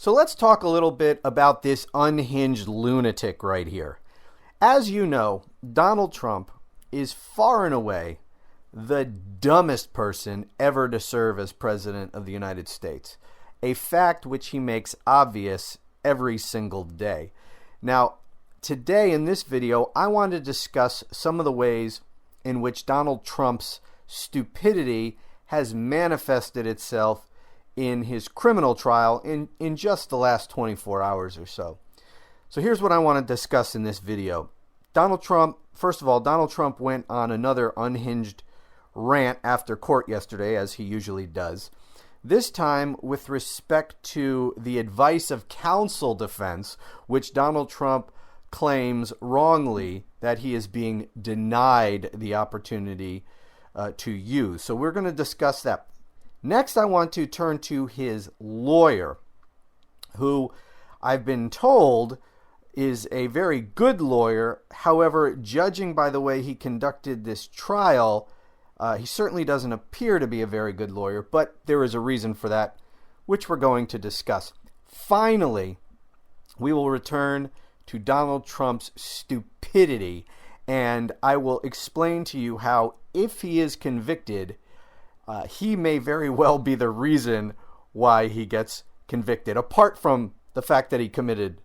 So let's talk a little bit about this unhinged lunatic right here. As you know, Donald Trump is far and away the dumbest person ever to serve as president of the United States, a fact which he makes obvious every single day. Now, today in this video, I want to discuss some of the ways in which Donald Trump's stupidity has manifested itself in his criminal trial in just the last 24 hours or so. So here's what I want to discuss in this video. Donald Trump went on another unhinged rant after court yesterday, as he usually does. This time with respect to the advice of counsel defense, which Donald Trump claims wrongly that he is being denied the opportunity to use. So we're going to discuss that. Next, I want to turn to his lawyer, who I've been told is a very good lawyer. However, judging by the way he conducted this trial, he certainly doesn't appear to be a very good lawyer, but there is a reason for that, which we're going to discuss. Finally, we will return to Donald Trump's stupidity, and I will explain to you how, if he is convicted, he may very well be the reason why he gets convicted. Apart from the fact that he committed,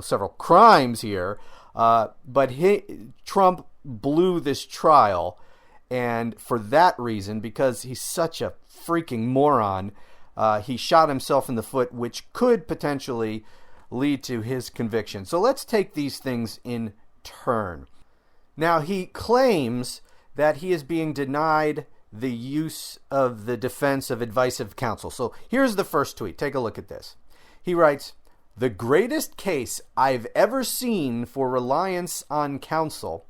several crimes here, but Trump blew this trial, and for that reason, because he's such a freaking moron, he shot himself in the foot, which could potentially lead to his conviction. So let's take these things in turn. Now, he claims that he is being denied the use of the defense of advice of counsel. So here's the first tweet. Take a look at this. He writes, "The greatest case I've ever seen for reliance on counsel,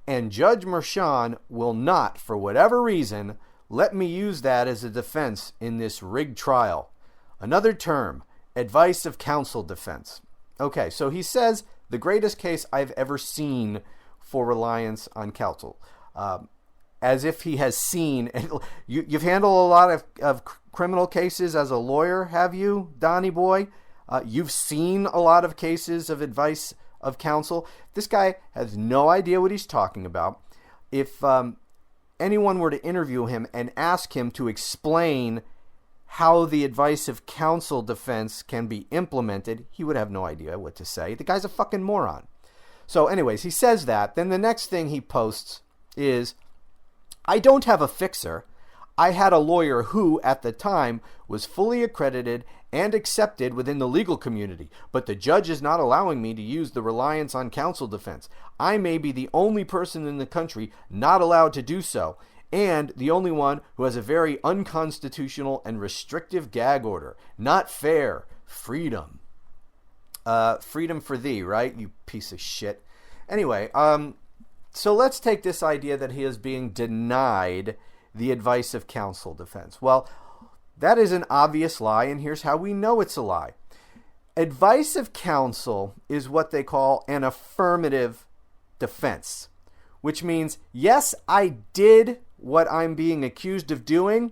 and Judge Merchan will not, for whatever reason, let me use that as a defense in this rigged trial. Another term, advice of counsel defense." Okay, so he says the greatest case I've ever seen for reliance on counsel. As if he has seen. You've handled a lot of criminal cases as a lawyer, have you, Donnie boy? You've seen a lot of cases of advice of counsel. This guy has no idea what he's talking about. If anyone were to interview him and ask him to explain how the advice of counsel defense can be implemented, he would have no idea what to say. The guy's a fucking moron. So anyways, he says that. Then the next thing he posts is, "I don't have a fixer. I had a lawyer who, at the time, was fully accredited and accepted within the legal community, but the judge is not allowing me to use the reliance on counsel defense. I may be the only person in the country not allowed to do so, and the only one who has a very unconstitutional and restrictive gag order. Not fair. Freedom." Freedom for thee, right? You piece of shit. Anyway, so let's take this idea that he is being denied the advice of counsel defense. Well, that is an obvious lie, and here's how we know it's a lie. Advice of counsel is what they call an affirmative defense, which means, yes, I did what I'm being accused of doing,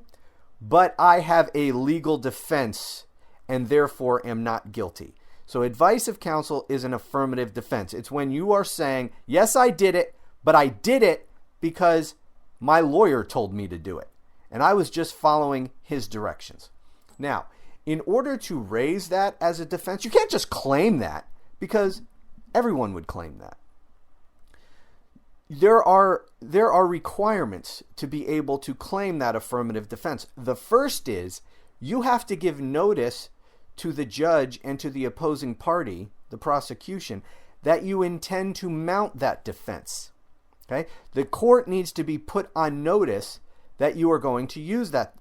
but I have a legal defense and therefore am not guilty. So advice of counsel is an affirmative defense. It's when you are saying, yes, I did it, but I did it because my lawyer told me to do it, and I was just following his directions. Now, in order to raise that as a defense, you can't just claim that, because everyone would claim that. There are requirements to be able to claim that affirmative defense. The first is you have to give notice to the judge and to the opposing party, the prosecution, that you intend to mount that defense. Okay? The court needs to be put on notice that you are going to use that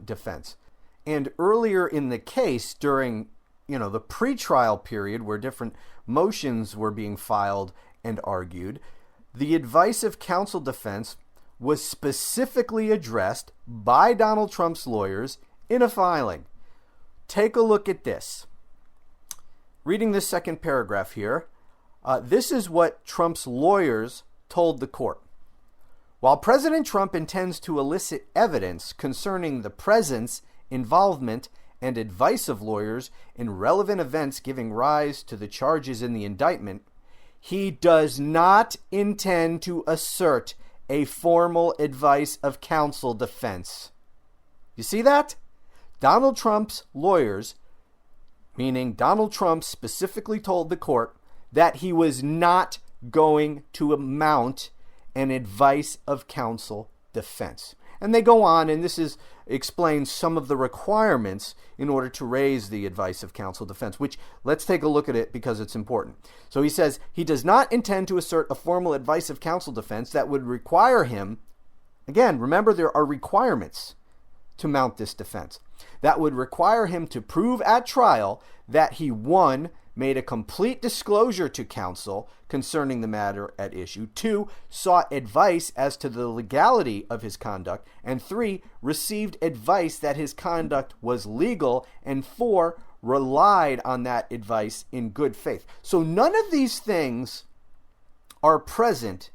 defense. And earlier in the case, during the pretrial period where different motions were being filed and argued, the advice of counsel defense was specifically addressed by Donald Trump's lawyers in a filing. Take a look at this. Reading this second paragraph here, this is what Trump's lawyers told the court. While President Trump intends to elicit evidence concerning the presence, involvement, and advice of lawyers in relevant events giving rise to the charges in the indictment, he does not intend to assert a formal advice of counsel defense. You see that? Donald Trump's lawyers, meaning Donald Trump, specifically told the court that he was not going to mount an advice of counsel defense. And they go on, and this explains some of the requirements in order to raise the advice of counsel defense, which let's take a look at it because it's important. So he says he does not intend to assert a formal advice of counsel defense that would require him, again, remember there are requirements to mount this defense, that would require him to prove at trial that he, 1, made a complete disclosure to counsel concerning the matter at issue, 2, sought advice as to the legality of his conduct, and 3, received advice that his conduct was legal, and 4, relied on that advice in good faith. So none of these things are present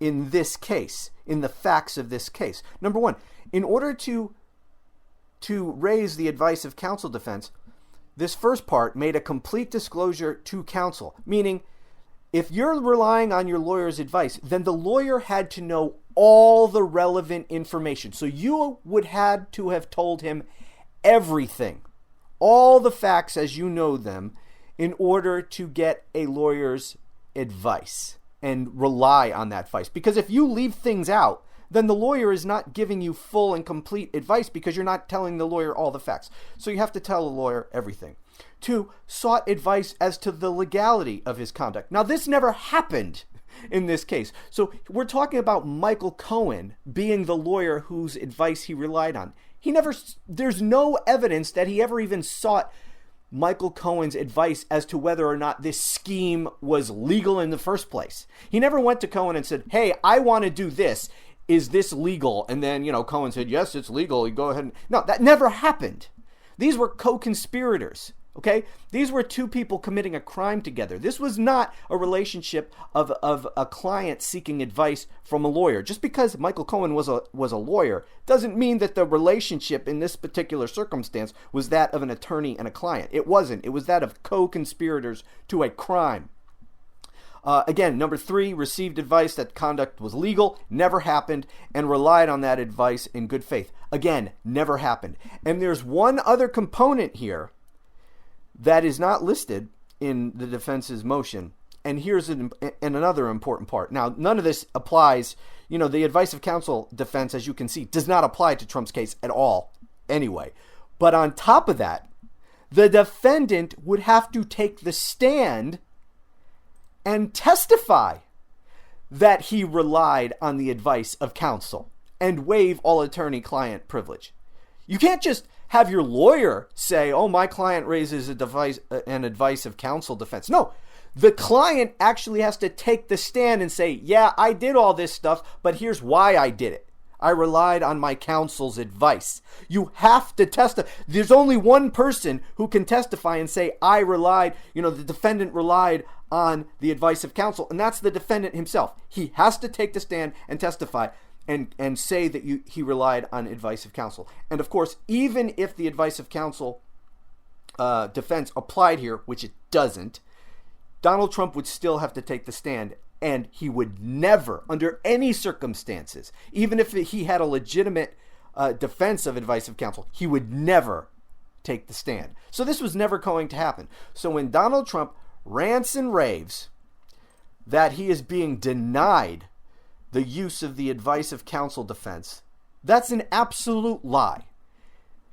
in this case, in the facts of this case. Number 1, in order to raise the advice of counsel defense, this first part made a complete disclosure to counsel, meaning if you're relying on your lawyer's advice, then the lawyer had to know all the relevant information. So you would have to have told him everything, all the facts as you know them, in order to get a lawyer's advice and rely on that advice. Because if you leave things out, then the lawyer is not giving you full and complete advice because you're not telling the lawyer all the facts. So you have to tell the lawyer everything. 2, sought advice as to the legality of his conduct. Now, this never happened in this case. So we're talking about Michael Cohen being the lawyer whose advice he relied on. There's no evidence that he ever even sought Michael Cohen's advice as to whether or not this scheme was legal in the first place. He never went to Cohen and said, hey, I want to do this. Is this legal? And then, Cohen said, yes, it's legal. You go ahead. No, that never happened. These were co-conspirators, okay? These were two people committing a crime together. This was not a relationship of a client seeking advice from a lawyer. Just because Michael Cohen was a lawyer doesn't mean that the relationship in this particular circumstance was that of an attorney and a client. It wasn't. It was that of co-conspirators to a crime. Again, number 3, received advice that conduct was legal, never happened, and relied on that advice in good faith. Again, never happened. And there's one other component here that is not listed in the defense's motion, and here's another important part. Now, none of this applies, the advice of counsel defense, as you can see, does not apply to Trump's case at all anyway. But on top of that, the defendant would have to take the stand and testify that he relied on the advice of counsel and waive all attorney-client privilege. You can't just have your lawyer say, oh, my client raises an advice of counsel defense. No, the client actually has to take the stand and say, yeah, I did all this stuff, but here's why I did it. I relied on my counsel's advice. You have to testify. There's only one person who can testify and say, the defendant relied on the advice of counsel, and that's the defendant himself. He has to take the stand and testify and say that he relied on advice of counsel. And of course, even if the advice of counsel defense applied here, which it doesn't, Donald Trump would still have to take the stand, and he would never, under any circumstances, even if he had a legitimate defense of advice of counsel, he would never take the stand. So this was never going to happen. So when Donald Trump rants and raves that he is being denied the use of the advice of counsel defense, that's an absolute lie.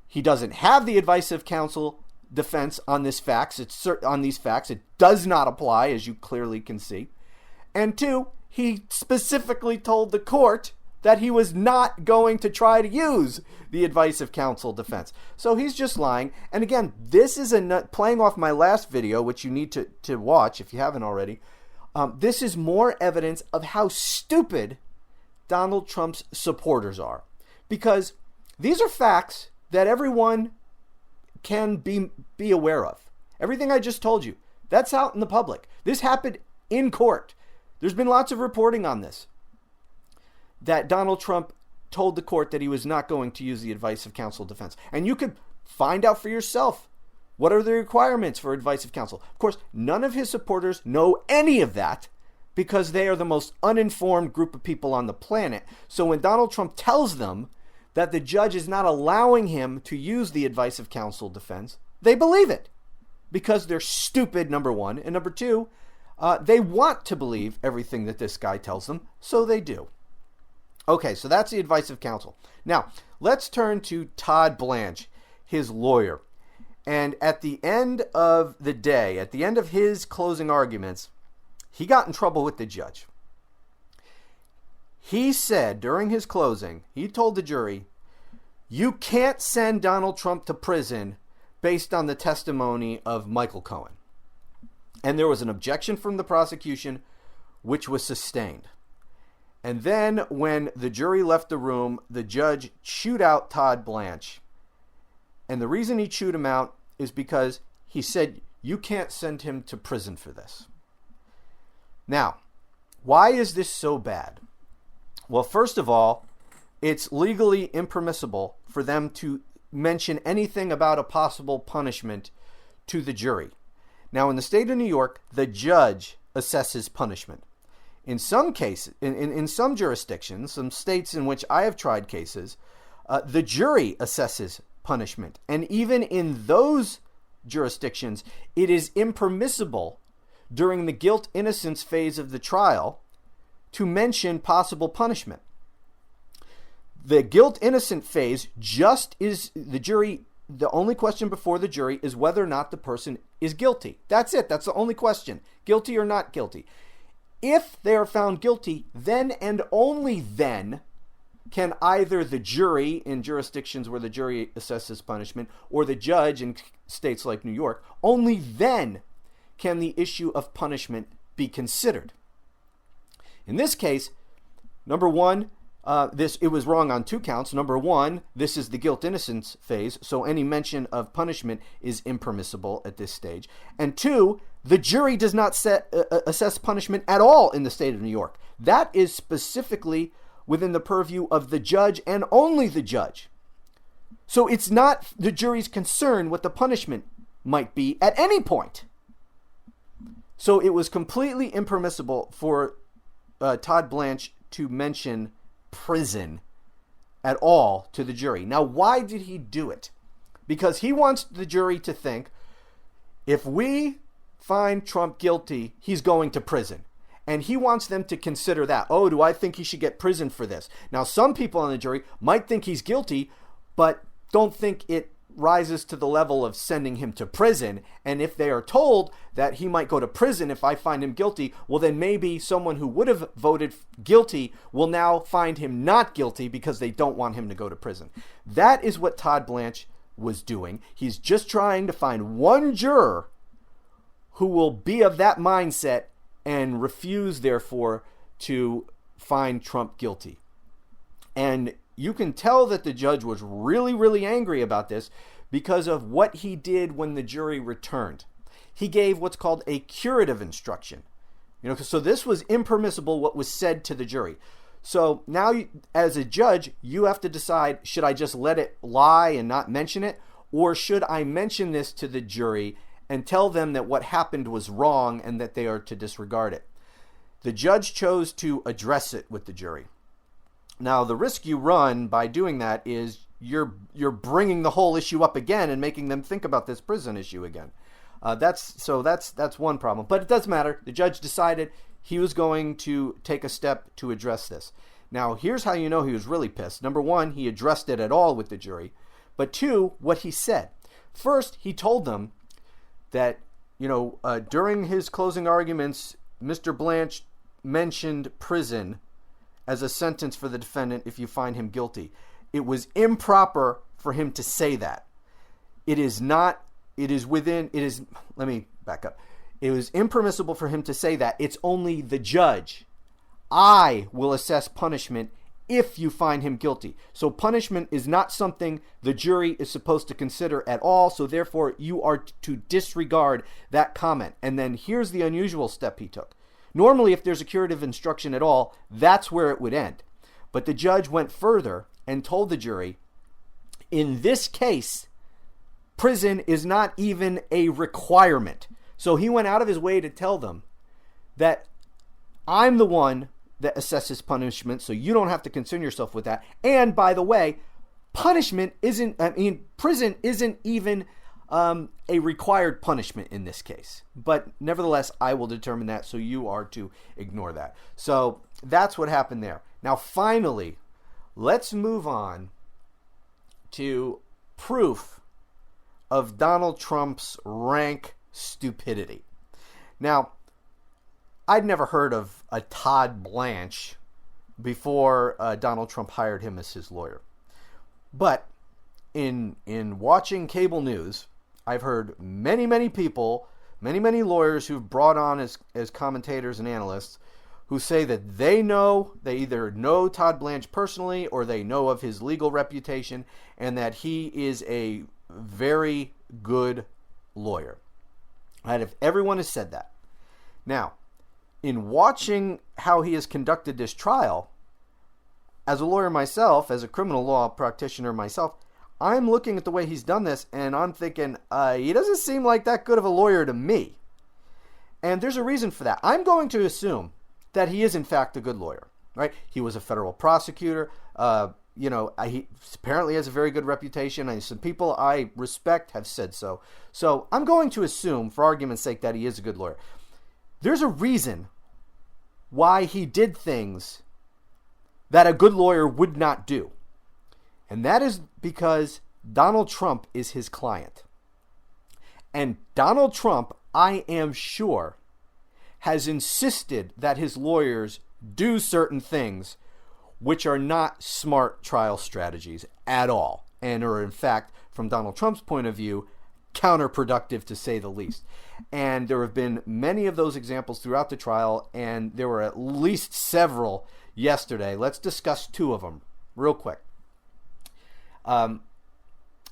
He doesn't have the advice of counsel defense on these facts. It does not apply, as you clearly can see. And 2, he specifically told the court that he was not going to try to use the advice of counsel defense. So he's just lying. And again, this is playing off my last video, which you need to watch if you haven't already. This is more evidence of how stupid Donald Trump's supporters are. Because these are facts that everyone can be aware of. Everything I just told you, that's out in the public. This happened in court. There's been lots of reporting on this, that Donald Trump told the court that he was not going to use the advice of counsel defense. And you could Find out for yourself. What are the requirements for advice of counsel? Of course, none of his supporters know any of that because they are the most uninformed group of people on the planet. So when Donald Trump tells them that the judge is not allowing him to use the advice of counsel defense, they believe it because they're stupid, number one. And number two, they want to believe everything that this guy tells them, so they do. Okay, so that's the advice of counsel. Now, let's turn to Todd Blanche, his lawyer. And at the end of the day, at the end of his closing arguments, he got in trouble with the judge. He said during his closing, he told the jury, you can't send Donald Trump to prison based on the testimony of Michael Cohen. And there was an objection from the prosecution, which was sustained. And then when the jury left the room, the judge chewed out Todd Blanche. And the reason he chewed him out is because he said, you can't send him to prison for this. Now, why is this so bad? Well, first of all, it's legally impermissible for them to mention anything about a possible punishment to the jury. Now, in the state of New York, the judge assesses punishment. In some cases, in some jurisdictions, some states in which I have tried cases, the jury assesses punishment. And even in those jurisdictions, it is impermissible during the guilt-innocence phase of the trial to mention possible punishment. The guilt-innocent phase just is the jury. The only question before the jury is whether or not the person is guilty. That's it. That's the only question. Guilty or not guilty. If they are found guilty, then and only then can either the jury in jurisdictions where the jury assesses punishment or the judge in states like New York, only then can the issue of punishment be considered. In this case, number one, it was wrong on two counts. Number one, this is the guilt-innocence phase, so any mention of punishment is impermissible at this stage. And two, the jury does not assess punishment at all in the state of New York. That is specifically within the purview of the judge and only the judge. So it's not the jury's concern what the punishment might be at any point. So it was completely impermissible for Todd Blanche to mention prison at all to the jury. Now, why did he do it? Because he wants the jury to think, if we find Trump guilty, he's going to prison. And he wants them to consider that. Oh, do I think he should get prison for this? Now, some people on the jury might think he's guilty, but don't think it rises to the level of sending him to prison. And if they are told that he might go to prison if I find him guilty, well, then maybe someone who would have voted guilty will now find him not guilty because they don't want him to go to prison. That is what Todd Blanche was doing. He's just trying to find one juror who will be of that mindset and refuse, therefore, to find Trump guilty. And you can tell that the judge was really, really angry about this because of what he did when the jury returned. He gave what's called a curative instruction. So this was impermissible, what was said to the jury. So now, as a judge, you have to decide, should I just let it lie and not mention it? Or should I mention this to the jury and tell them that what happened was wrong and that they are to disregard it? The judge chose to address it with the jury. Now, the risk you run by doing that is you're bringing the whole issue up again and making them think about this prison issue again. That's one problem. But it doesn't matter. The judge decided he was going to take a step to address this. Now, here's how you know he was really pissed. Number one, he addressed it at all with the jury. But two, what he said. First, he told them that, during his closing arguments, Mr. Blanche mentioned prison as a sentence for the defendant if you find him guilty. It was improper for him to say that. Let me back up. It was impermissible for him to say that. It's only the judge. I will assess punishment if you find him guilty. So punishment is not something the jury is supposed to consider at all. So therefore, you are to disregard that comment. And then here's the unusual step he took. Normally, if there's a curative instruction at all, that's where it would end. But the judge went further and told the jury, in this case, prison is not even a requirement. So he went out of his way to tell them that I'm the one that assesses punishment, so you don't have to concern yourself with that. And by the way, prison isn't even a required punishment in this case. But nevertheless, I will determine that, so you are to ignore that. So that's what happened there. Now, finally, let's move on to proof of Donald Trump's rank stupidity. Now, I'd never heard of a Todd Blanche before Donald Trump hired him as his lawyer. But in watching cable news, I've heard many people, many lawyers who've brought on as commentators and analysts who say that they either know Todd Blanche personally or they know of his legal reputation and that he is a very good lawyer. And if everyone has said that. Now, in watching how he has conducted this trial, as a lawyer myself, as a criminal law practitioner myself, I'm looking at the way he's done this and I'm thinking, he doesn't seem like that good of a lawyer to me. And there's a reason for that. I'm going to assume that he is in fact a good lawyer, right? He was a federal prosecutor. He apparently has a very good reputation, and some people I respect have said so. So I'm going to assume, for argument's sake, that he is a good lawyer. There's a reason why he did things that a good lawyer would not do. And that is because Donald Trump is his client. And Donald Trump, I am sure, has insisted that his lawyers do certain things which are not smart trial strategies at all, and are in fact, from Donald Trump's point of view, counterproductive to say the least. And there have been many of those examples throughout the trial, and there were at least several yesterday. Let's discuss two of them real quick. And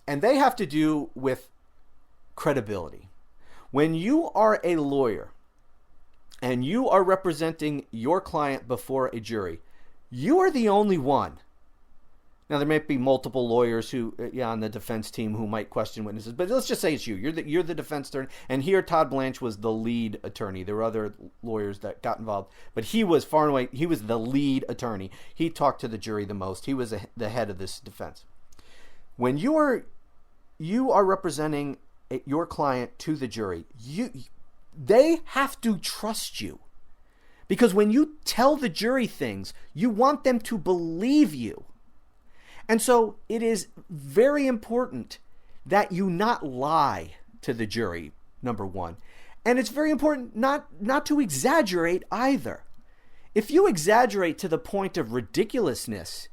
they have to do with credibility. When you are a lawyer and you are representing your client before a jury, you are the only one. Now, there might be multiple lawyers who, on the defense team who might question witnesses, but let's just say it's you. You're the defense attorney, and here Todd Blanche was the lead attorney. There were other lawyers that got involved, but he was far and away, he was the lead attorney. He talked to the jury the most. He was the head of this defense. When you are representing your client to the jury, they have to trust you. Because when you tell the jury things, you want them to believe you. And so it is very important that you not lie to the jury, number one. And it's very important not to exaggerate either. If you exaggerate to the point of ridiculousness,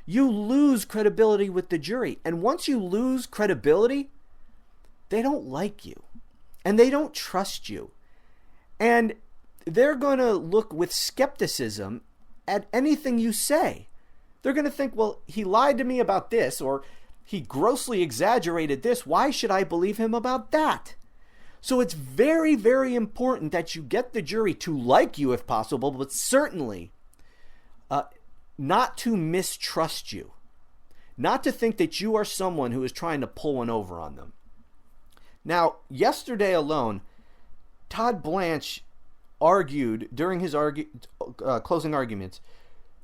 you lose credibility with the jury. And once you lose credibility, they don't like you. And they don't trust you. And they're going to look with skepticism at anything you say. They're going to think, well, he lied to me about this, or he grossly exaggerated this. Why should I believe him about that? So it's very, very important that you get the jury to like you if possible, but certainly not to mistrust you. Not to think that you are someone who is trying to pull one over on them. Now, yesterday alone, Todd Blanche argued during his closing arguments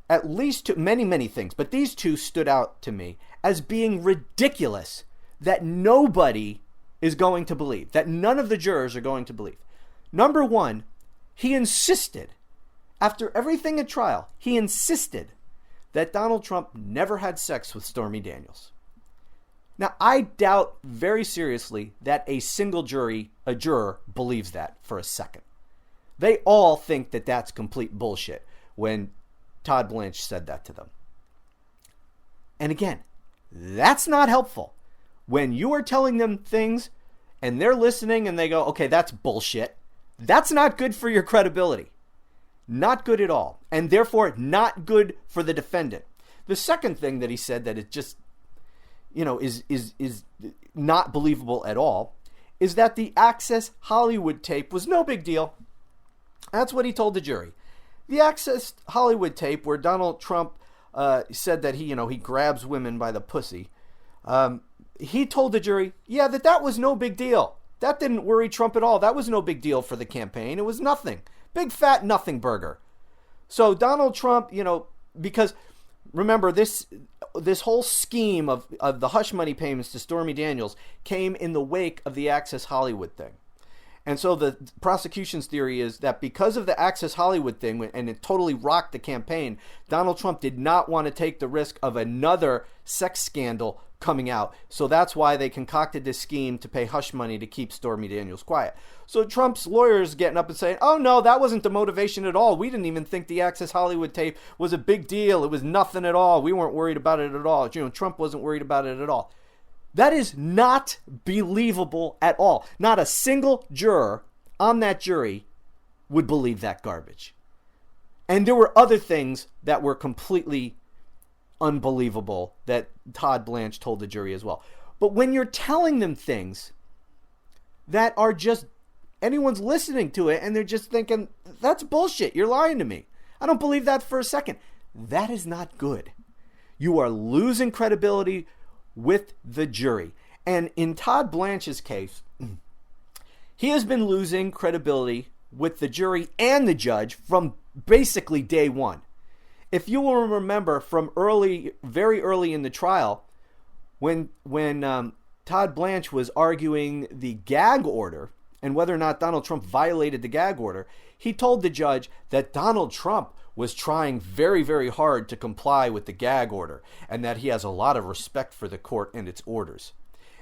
at least many things, but these two stood out to me as being ridiculous that nobody is going to believe, that none of the jurors are going to believe. Number one, he insisted, after everything at trial, he insisted that Donald Trump never had sex with Stormy Daniels. Now, I doubt very seriously that a juror believes that for a second. They all think that that's complete bullshit when Todd Blanche said that to them. And again, that's not helpful. When you are telling them things and they're listening and they go, okay, that's bullshit, that's not good for your credibility. Not good at all. And therefore, not good for the defendant. The second thing that he said that it just, is not believable at all is that the Access Hollywood tape was no big deal. That's what he told the jury. The Access Hollywood tape where Donald Trump said that he grabs women by the pussy. he told the jury, yeah, that was no big deal. That didn't worry Trump at all. That was no big deal for the campaign. It was nothing. Big fat nothing burger. So Donald Trump, because remember this whole scheme of the hush money payments to Stormy Daniels came in the wake of the Access Hollywood thing. And so the prosecution's theory is that because of the Access Hollywood thing, and it totally rocked the campaign, Donald Trump did not want to take the risk of another sex scandal coming out. So that's why they concocted this scheme to pay hush money to keep Stormy Daniels quiet. So Trump's lawyers getting up and saying, oh no, that wasn't the motivation at all. We didn't even think the Access Hollywood tape was a big deal. It was nothing at all. We weren't worried about it at all. Trump wasn't worried about it at all. That is not believable at all. Not a single juror on that jury would believe that garbage. And there were other things that were completely unbelievable that Todd Blanche told the jury as well. But when you're telling them things that are just, anyone's listening to it and they're just thinking, that's bullshit. You're lying to me. I don't believe that for a second. That is not good. You are losing credibility with the jury. And in Todd Blanche's case, he has been losing credibility with the jury and the judge from basically day one. If you will remember from very early in the trial, when Todd Blanche was arguing the gag order and whether or not Donald Trump violated the gag order, he told the judge that Donald Trump was trying very, very hard to comply with the gag order and that he has a lot of respect for the court and its orders.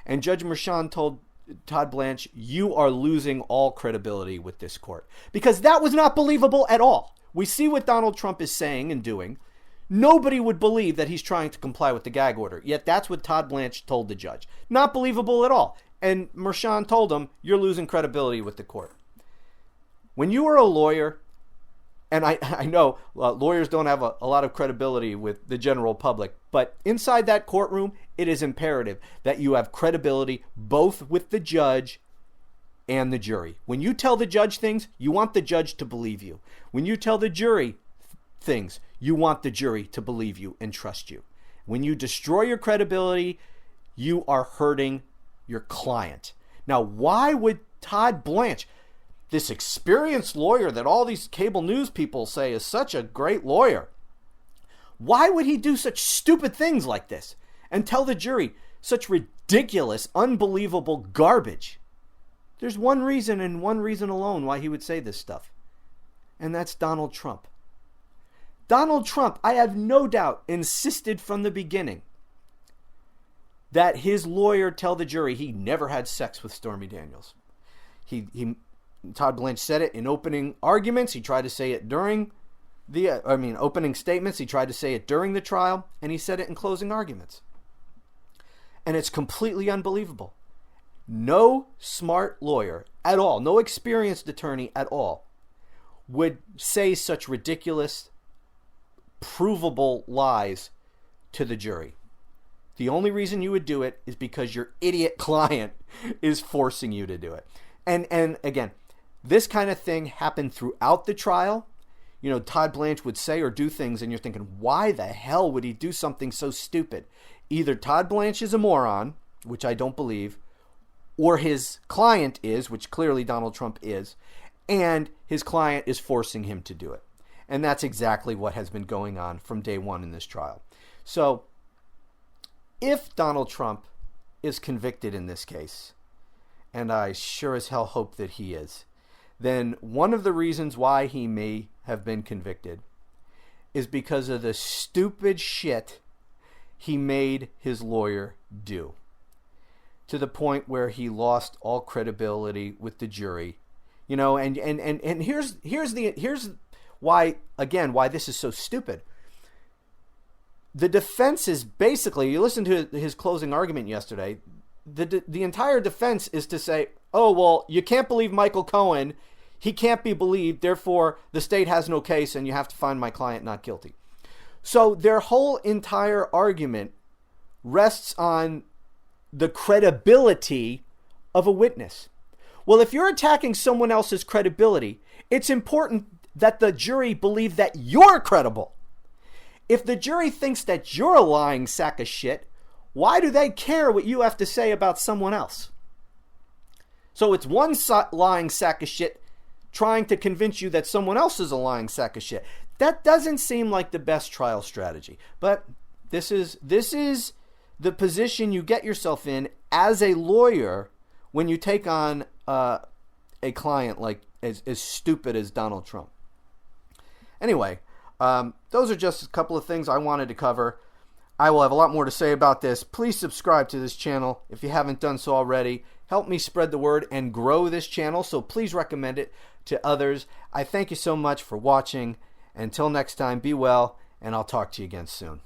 And Judge Merchan told Todd Blanche, you are losing all credibility with this court. Because that was not believable at all. We see what Donald Trump is saying and doing. Nobody would believe that he's trying to comply with the gag order. Yet that's what Todd Blanche told the judge. Not believable at all. And Merchan told him, you're losing credibility with the court. When you are a lawyer, and I know lawyers don't have a lot of credibility with the general public, but inside that courtroom, it is imperative that you have credibility both with the judge and the jury. When you tell the judge things, you want the judge to believe you. When you tell the jury things, you want the jury to believe you and trust you. When you destroy your credibility, you are hurting your client. Now, why would Todd Blanche, this experienced lawyer that all these cable news people say is such a great lawyer, why would he do such stupid things like this and tell the jury such ridiculous, unbelievable garbage? There's one reason and one reason alone why he would say this stuff, and that's Donald Trump. Donald Trump, I have no doubt, insisted from the beginning that his lawyer tell the jury he never had sex with Stormy Daniels. Todd Blanche said it in opening arguments. He tried to say it during opening statements. He tried to say it during the trial, and he said it in closing arguments. And it's completely unbelievable. No smart lawyer at all, no experienced attorney at all, would say such ridiculous, provable lies to the jury. The only reason you would do it is because your idiot client is forcing you to do it. And again, this kind of thing happened throughout the trial. Todd Blanche would say or do things and you're thinking, why the hell would he do something so stupid? Either Todd Blanche is a moron, which I don't believe, or his client is, which clearly Donald Trump is, and his client is forcing him to do it. And that's exactly what has been going on from day one in this trial. So, if Donald Trump is convicted in this case, and I sure as hell hope that he is, then one of the reasons why he may have been convicted is because of the stupid shit he made his lawyer do, to the point where he lost all credibility with the jury. And here's why this is so stupid. The defense is basically, you listen to his closing argument yesterday, the entire defense is to say, oh, well, you can't believe Michael Cohen. He can't be believed. Therefore, the state has no case and you have to find my client not guilty. So their whole entire argument rests on the credibility of a witness. Well, if you're attacking someone else's credibility, it's important that the jury believe that you're credible. If the jury thinks that you're a lying sack of shit, Why do they care what you have to say about someone else? So it's one lying sack of shit trying to convince you that someone else is a lying sack of shit. That doesn't seem like the best trial strategy. But this is the position you get yourself in as a lawyer when you take on a client like as stupid as Donald Trump. Anyway, those are just a couple of things I wanted to cover. I will have a lot more to say about this. Please subscribe to this channel if you haven't done so already. Help me spread the word and grow this channel, so please recommend it to others. I thank you so much for watching. Until next time, be well, and I'll talk to you again soon.